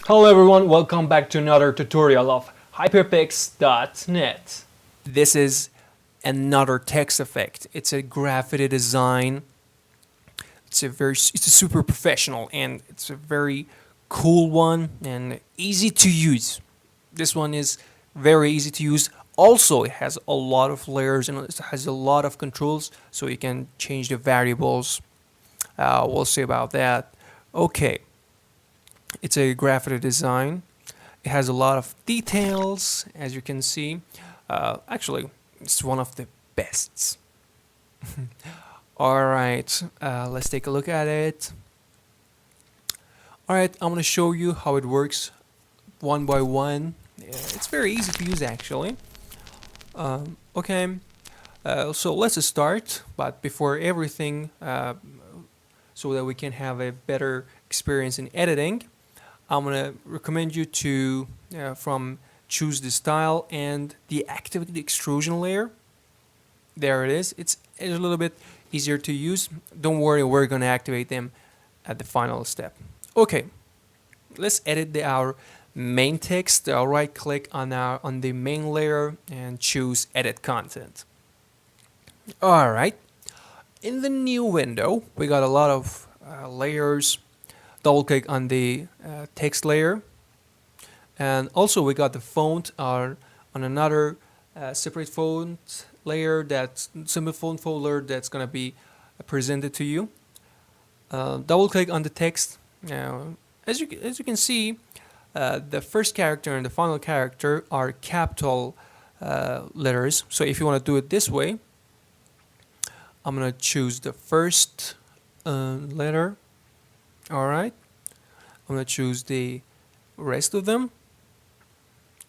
Hello everyone, welcome back to another tutorial of hyperpix.net. This is another text effect. It's a graffiti design. It's a super professional and it's a very cool one and easy to use. This one is very easy to use. Also, it has a lot of layers and it has a lot of controls, so you can change the variables. We'll see about that. Okay, it's a graffiti design. It has a lot of details, as you can see. Actually, it's one of the best. Alright, let's take a look at it. Alright, I'm going to show you how it works one by one. It's very easy to use actually. Okay, so let's start, but before everything, so that we can have a better experience in editing, I'm gonna recommend you to from choose the style and deactivate the extrusion layer. There it is. It's a little bit easier to use. Don't worry, we're gonna activate them at the final step. Okay, let's edit our main text. I'll right click on the main layer and choose edit content. Alright, in the new window we got a lot of layers. Double click on the text layer, and also we got the font on another separate font layer, that's simple font folder that's gonna be presented to you. Double click on the text. Now, as you can see, the first character and the final character are capital letters. So if you want to do it this way, I'm gonna choose the first letter. Alright, I'm gonna choose the rest of them,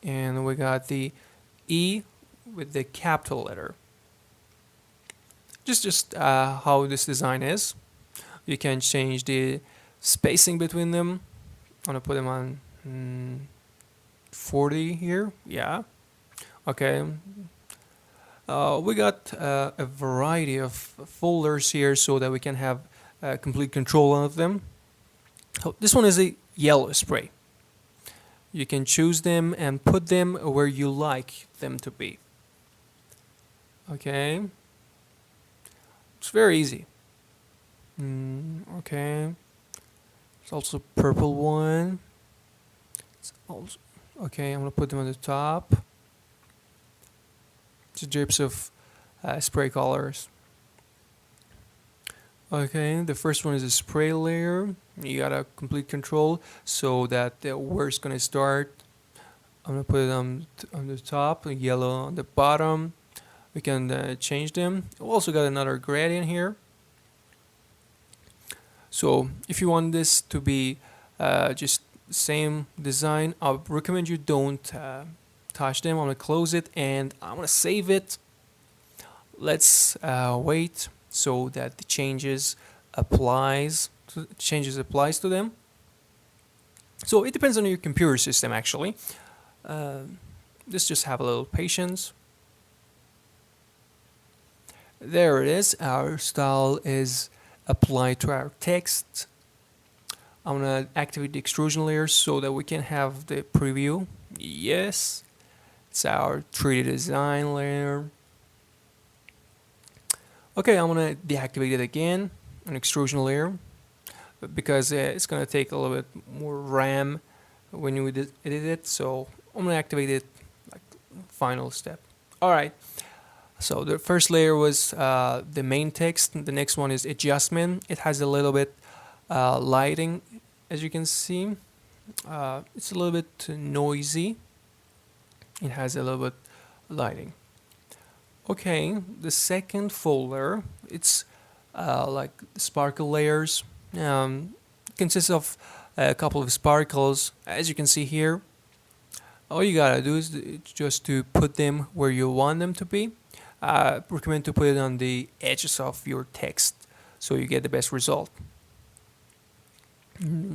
and we got the E with the capital letter. Just how this design is. You can change the spacing between them. I'm gonna put them on 40 here. Yeah. Okay. We got a variety of folders here so that we can have complete control of them. So this one is a yellow spray. You can choose them and put them where you like them to be. Okay. It's very easy. Okay. There's also purple one. It's also, okay, I'm gonna put them on the top. Just drips of spray colors. Okay, the first one is a spray layer. You gotta complete control so that where it's gonna start. I'm gonna put it on the top, yellow on the bottom. We can change them. We also got another gradient here. So if you want this to be just the same design, I would recommend you don't touch them. I'm gonna close it and I'm gonna save it. Let's wait so that the changes applies to them. So it depends on your computer system actually. Just have a little patience. There it is. Our style is applied to our text. I'm gonna activate the extrusion layer so that we can have the preview. Yes, it's our 3D design layer. Okay, I'm gonna deactivate it again, an extrusion layer, because it's gonna take a little bit more RAM when you edit it. So I'm gonna activate it like final step. All right. So the first layer was the main text. The next one is adjustment. It has a little bit lighting, as you can see. It's a little bit noisy. It has a little bit lighting. Okay, the second folder, it's like sparkle layers. Consists of a couple of sparkles, as you can see here. All you gotta do is just to put them where you want them to be. Recommend to put it on the edges of your text so you get the best result.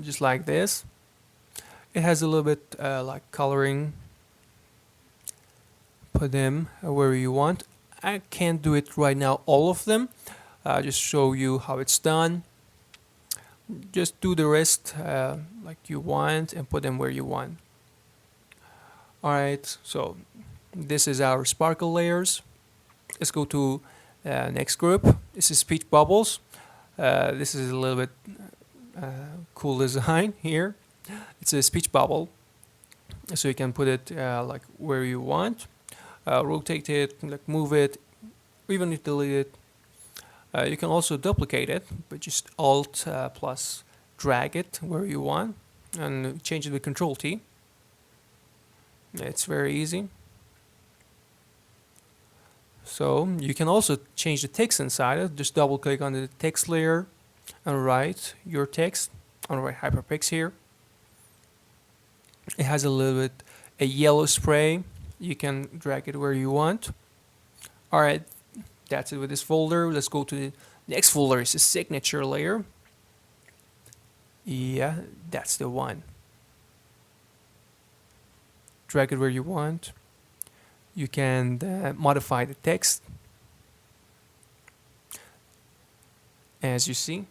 Just like this. It has a little bit like coloring. Put them where you want. I can't do it right now, all of them. Just show you how it's done. just do the rest like you want and put them where you want. Alright, so this is our sparkle layers. Let's go to next group. This is speech bubbles. This is a little bit cool design here. It's a speech bubble, so you can put it like where you want. Rotate it, like move it, even if delete it. You can also duplicate it, but just Alt plus drag it where you want and change it with Control T. It's very easy. So you can also change the text inside it. Just double click on the text layer and write your text. I'll write hyperpix here. It has a little bit a yellow spray. You can drag it where you want. Alright, that's it with this folder. Let's go to the next folder. It's a signature layer. Yeah, that's the one. Drag it where you want. You can modify the text as you see.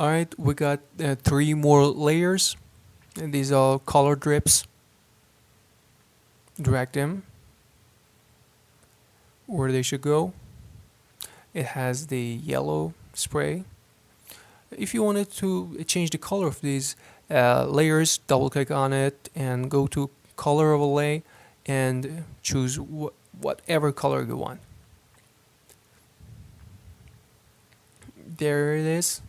Alright, we got 3 more layers, and these are color drips. Drag them where they should go. It has the yellow spray. If you wanted to change the color of these layers, double click on it and go to color overlay and choose whatever color you want. There it is.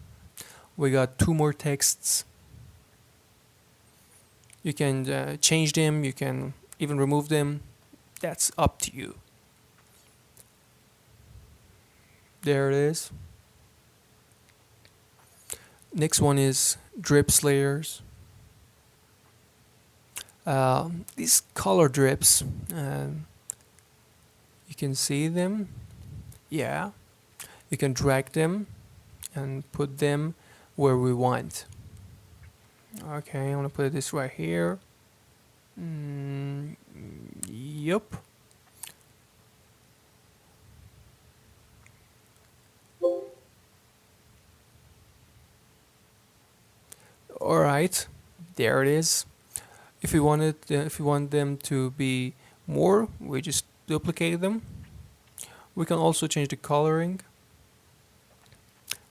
We got 2 more texts. You can change them, you can even remove them. That's up to you. There it is. Next one is drips layers. These color drips, you can see them. Yeah, you can drag them and put them where we want. Okay, I'm gonna put this right here. Yup. Alright, there it is. If you want them to be more, we just duplicate them. We can also change the coloring.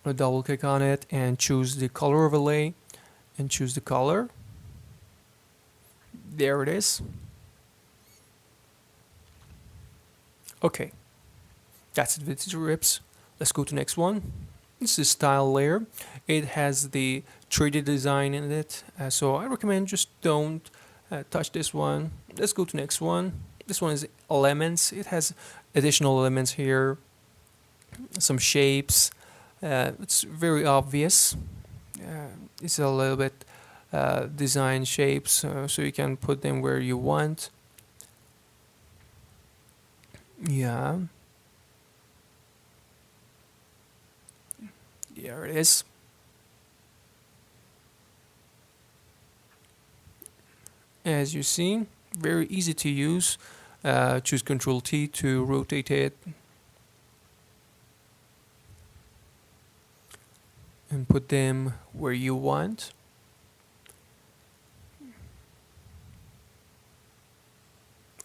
I'll double click on it and choose the color overlay and choose the color. There it is. Okay, that's it with the drips. Let's go to the next one. This is style layer. It has the 3D design in it, so I recommend just don't touch this one. Let's go to the next one. This one is elements. It has additional elements here, some shapes. It's very obvious. It's a little bit design shapes, so you can put them where you want. Yeah. There it is. As you see, very easy to use. Choose Ctrl T to rotate it and put them where you want.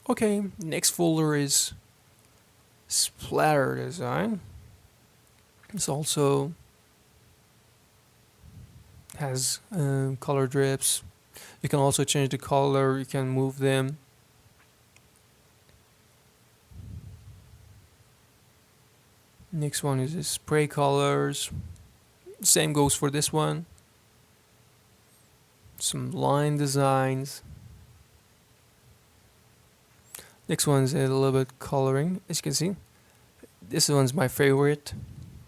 Okay, next folder is Splatter design. It's also has color drips. You can also change the color, you can move them. Next one is the spray colors. Same goes for this one. Some line designs. Next one's a little bit coloring, as you can see. This one's my favorite.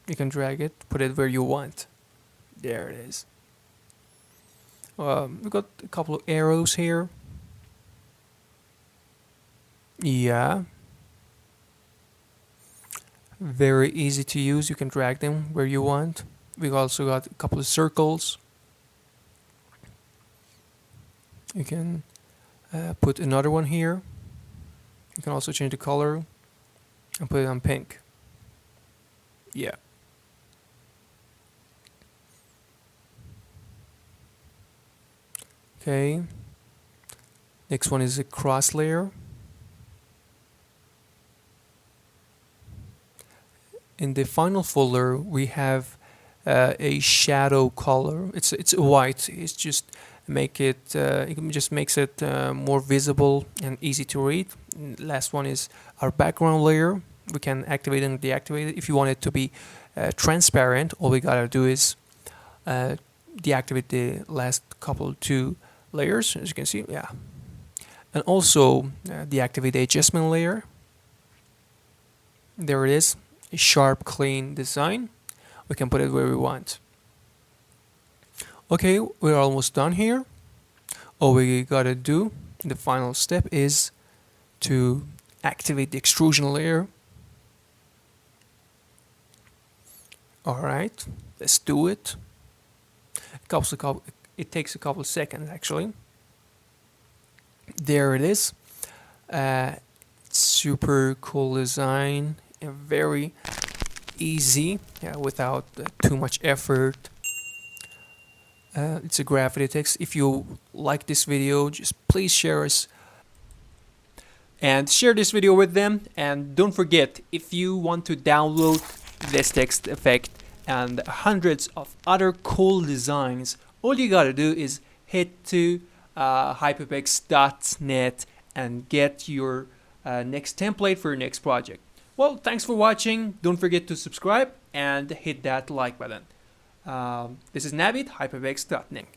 You can drag it, put it where you want. There it is. We've got a couple of arrows here. Yeah. Very easy to use. You can drag them where you want. We've also got a couple of circles. You can put another one here. You can also change the color and put it on pink. Yeah. Okay. Next one is a cross layer. In the final folder, we have a shadow color. It's white. It's just it just makes it more visible and easy to read. And last one is our background layer. We can activate and deactivate it. If you want it to be transparent, all we gotta do is deactivate the last couple two layers, as you can see. Yeah, and also deactivate the adjustment layer. There it is, a sharp, clean design. We can put it where we want. Okay, we're almost done here. All we gotta do, the final step, is to activate the extrusion layer. Alright, let's do it. It takes a couple seconds actually. There it is. Super cool design and very easy, without too much effort. It's a graffiti text. If you like this video, just please share us and share this video with them. And don't forget, if you want to download this text effect and hundreds of other cool designs, all you gotta do is head to hyperpix.net and get your next template for your next project. Well, thanks for watching. Don't forget to subscribe and hit that like button. This is Navid, hyperpix.net.